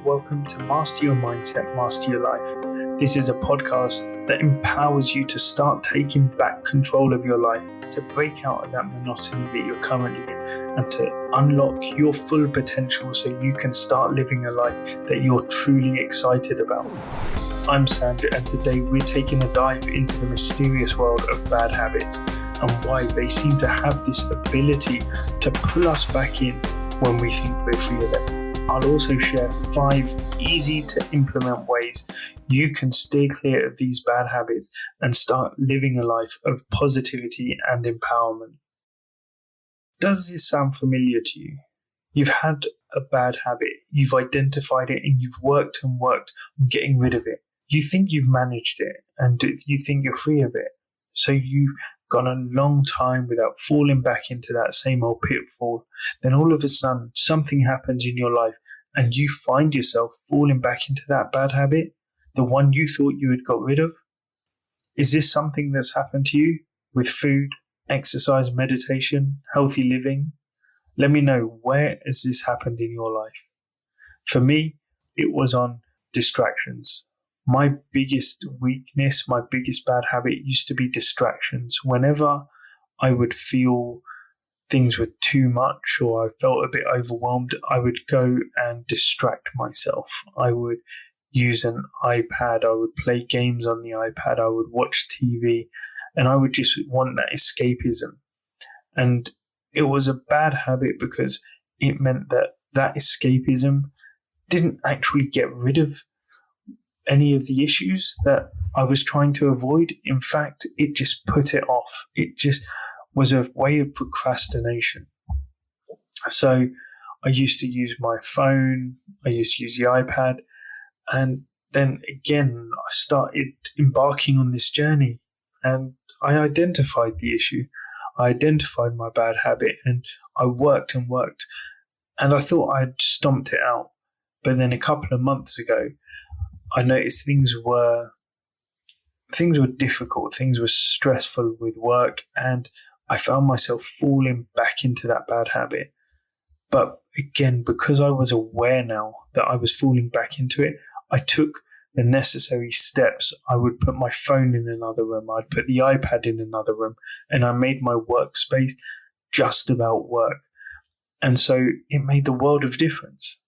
welcome to Master Your Mindset, Master Your Life. This is a podcast that empowers you to start taking back control of your life, to break out of that monotony that you're currently in, and to unlock your full potential so you can start living a life that you're truly excited about. I'm Sandra, and today we're taking a dive into the mysterious world of bad habits and why they seem to have this ability to pull us back in when we think we're free of them. I'll also share 5 easy to implement ways you can stay clear of these bad habits and start living a life of positivity and empowerment. Does this sound familiar to you? You've had a bad habit, you've identified it, and you've worked on getting rid of it. You think you've managed it and you think you're free of it. So you've gone a long time without falling back into that same old pitfall. Then all of a sudden, something happens in your life and you find yourself falling back into that bad habit, the one you thought you had got rid of. Is this something that's happened to you with food, exercise, meditation, healthy living? Let me know, where has this happened in your life? For me, it was on distractions. My biggest weakness, my biggest bad habit used to be distractions. Whenever I would feel things were too much or I felt a bit overwhelmed, I would go and distract myself. I would use an iPad, I would play games on the iPad, I would watch TV, and I would just want that escapism. And it was a bad habit because it meant that escapism didn't actually get rid of any of the issues that I was trying to avoid. In fact, it just put it off. It just was a way of procrastination. So I used to use my phone, I used to use the iPad, and then again, I started embarking on this journey and I identified the issue. I identified my bad habit and I worked and I thought I'd stomped it out. But then a couple of months ago, I noticed things were difficult, things were stressful with work, and I found myself falling back into that bad habit. But again, because I was aware now that I was falling back into it, I took the necessary steps. I would put my phone in another room, I'd put the iPad in another room, and I made my workspace just about work. And so it made the world of difference.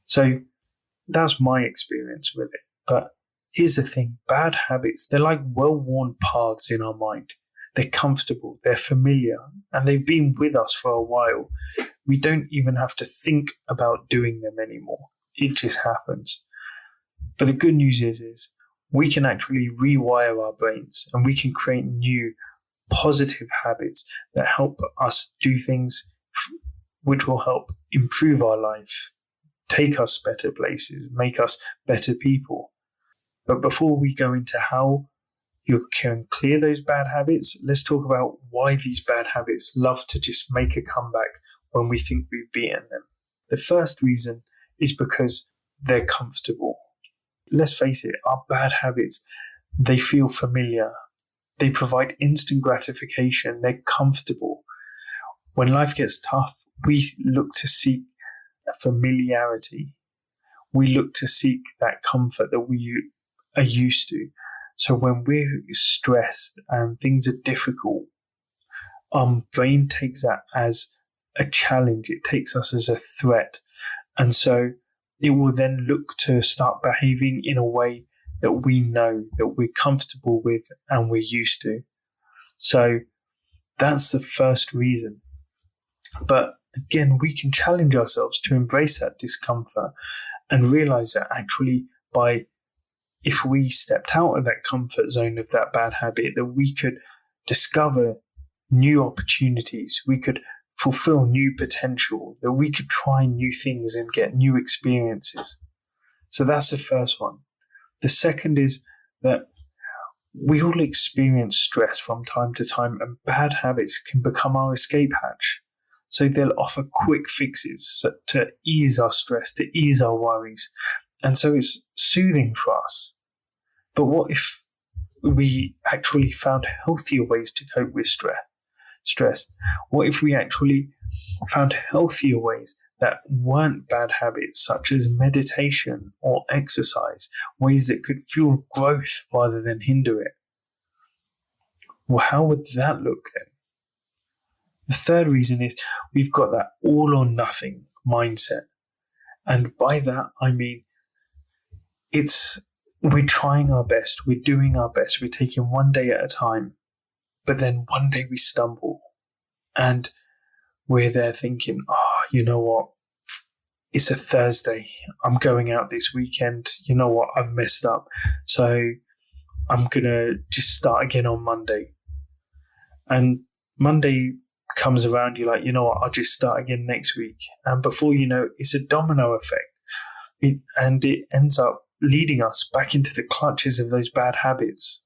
So that's my experience with it. But here's the thing, bad habits, they're like well-worn paths in our mind. They're comfortable, they're familiar, and they've been with us for a while. We don't even have to think about doing them anymore. It just happens. But the good news is we can actually rewire our brains and we can create new positive habits that help us do things which will help improve our life, take us better places, make us better people. But before we go into how you can clear those bad habits, let's talk about why these bad habits love to just make a comeback when we think we've beaten them. The first reason is because they're comfortable. Let's face it, our bad habits, they feel familiar. They provide instant gratification. They're comfortable. When life gets tough, we look to seek familiarity. We look to seek that comfort that we are used to. So when we're stressed and things are difficult, our brain takes that as a challenge. It takes us as a threat. And so it will then look to start behaving in a way that we know, that we're comfortable with and we're used to. So that's the first reason. But again, we can challenge ourselves to embrace that discomfort and realize that actually if we stepped out of that comfort zone of that bad habit, that we could discover new opportunities, we could fulfill new potential, that we could try new things and get new experiences. So that's the first one. The second is that we all experience stress from time to time, and bad habits can become our escape hatch. So they'll offer quick fixes to ease our stress, to ease our worries. And so it's soothing for us. But what if we actually found healthier ways to cope with stress? What if we actually found healthier ways that weren't bad habits, such as meditation or exercise, ways that could fuel growth rather than hinder it. Well, how would that look then? The third reason is we've got that all or nothing mindset. And by that, I mean, we're trying our best, we're doing our best, we're taking one day at a time, but then one day we stumble and we're there thinking, you know what? It's a Thursday. I'm going out this weekend. You know what? I've messed up. So I'm going to just start again on Monday. And Monday comes around, you're like, you know what? I'll just start again next week. And before you know, it's a domino effect. And it ends up leading us back into the clutches of those bad habits.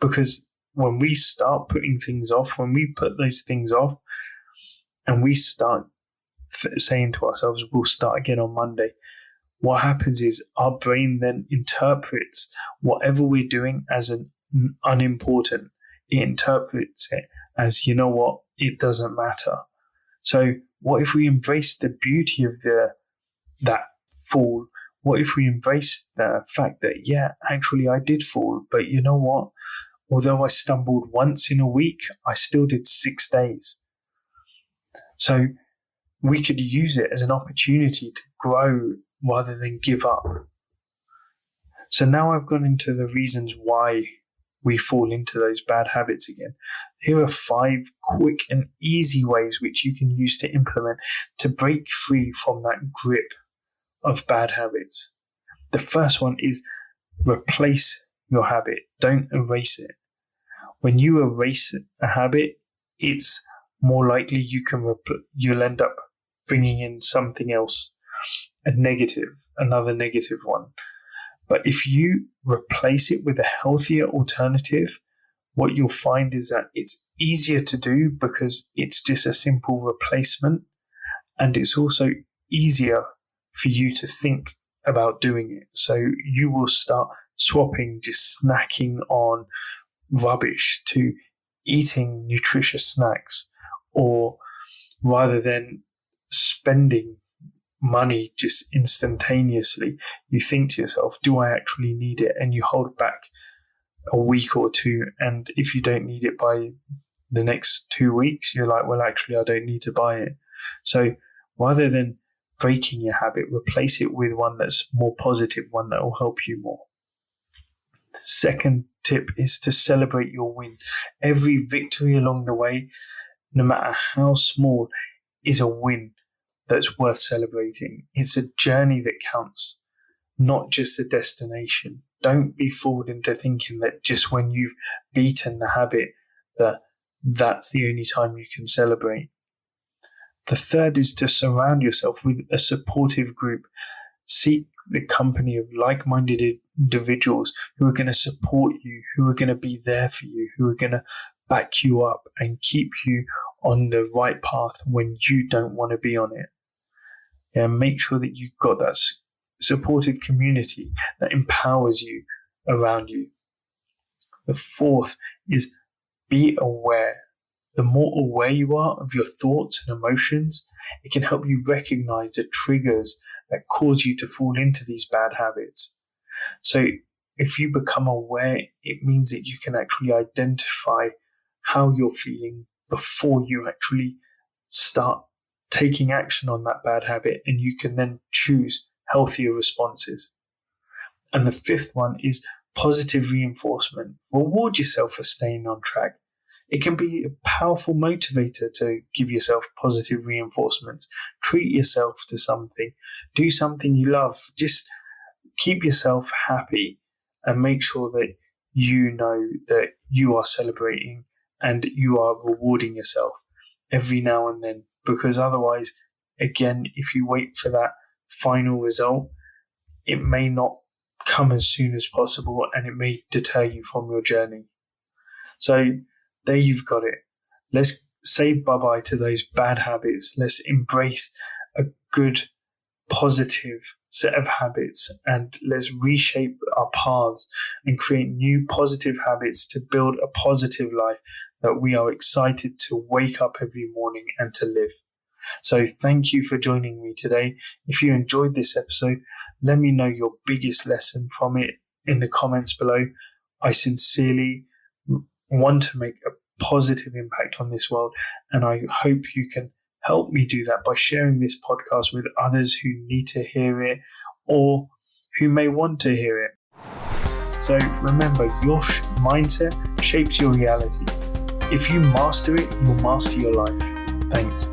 Because when we start putting things off, when we put those things off, and we start saying to ourselves, we'll start again on Monday, what happens is our brain then interprets whatever we're doing as an unimportant. It interprets it as, you know what, it doesn't matter. So what if we embrace the beauty of that fall? What if we embrace the fact that, yeah, actually I did fall, but you know what? Although I stumbled once in a week, I still did 6 days. So we could use it as an opportunity to grow rather than give up. So now I've gone into the reasons why we fall into those bad habits again. Here are 5 quick and easy ways which you can use to implement to break free from that grip of bad habits. The first one is replace your habit. Don't erase it. When you erase a habit, it's more likely you'll end up bringing in something else, another negative one. But if you replace it with a healthier alternative, what you'll find is that it's easier to do because it's just a simple replacement, and it's also easier for you to think about doing it. So you will start swapping just snacking on rubbish to eating nutritious snacks, or rather than spending money just instantaneously, you think to yourself, do I actually need it? And you hold back a week or two, and if you don't need it by the next 2 weeks, you're like, well, actually I don't need to buy it. So rather than breaking your habit, replace it with one that's more positive, one that will help you more. The second tip is to celebrate your win. Every victory along the way, no matter how small, is a win that's worth celebrating. It's a journey that counts, not just a destination. Don't be fooled into thinking that just when you've beaten the habit, that's the only time you can celebrate. The third is to surround yourself with a supportive group. Seek the company of like-minded individuals who are going to support you, who are going to be there for you, who are going to back you up and keep you on the right path when you don't want to be on it. Yeah, make sure that you've got that supportive community that empowers you around you. The fourth is be aware. The more aware you are of your thoughts and emotions, it can help you recognize the triggers that cause you to fall into these bad habits. So if you become aware, it means that you can actually identify how you're feeling before you actually start taking action on that bad habit, and you can then choose healthier responses. And the fifth one is positive reinforcement. Reward yourself for staying on track. It can be a powerful motivator to give yourself positive reinforcement. Treat yourself to something. Do something you love. Just keep yourself happy and make sure that you know that you are celebrating and you are rewarding yourself every now and then. Because otherwise, again, if you wait for that final result, it may not come as soon as possible and it may deter you from your journey. So there you've got it. Let's say bye-bye to those bad habits. Let's embrace a good, positive set of habits, and let's reshape our paths and create new positive habits to build a positive life that we are excited to wake up every morning and to live. So thank you for joining me today. If you enjoyed this episode, let me know your biggest lesson from it in the comments below. I sincerely want to make a positive impact on this world, and I hope you can help me do that by sharing this podcast with others who need to hear it or who may want to hear it. So remember, your mindset shapes your reality. If you master it, you'll master your life. Thanks.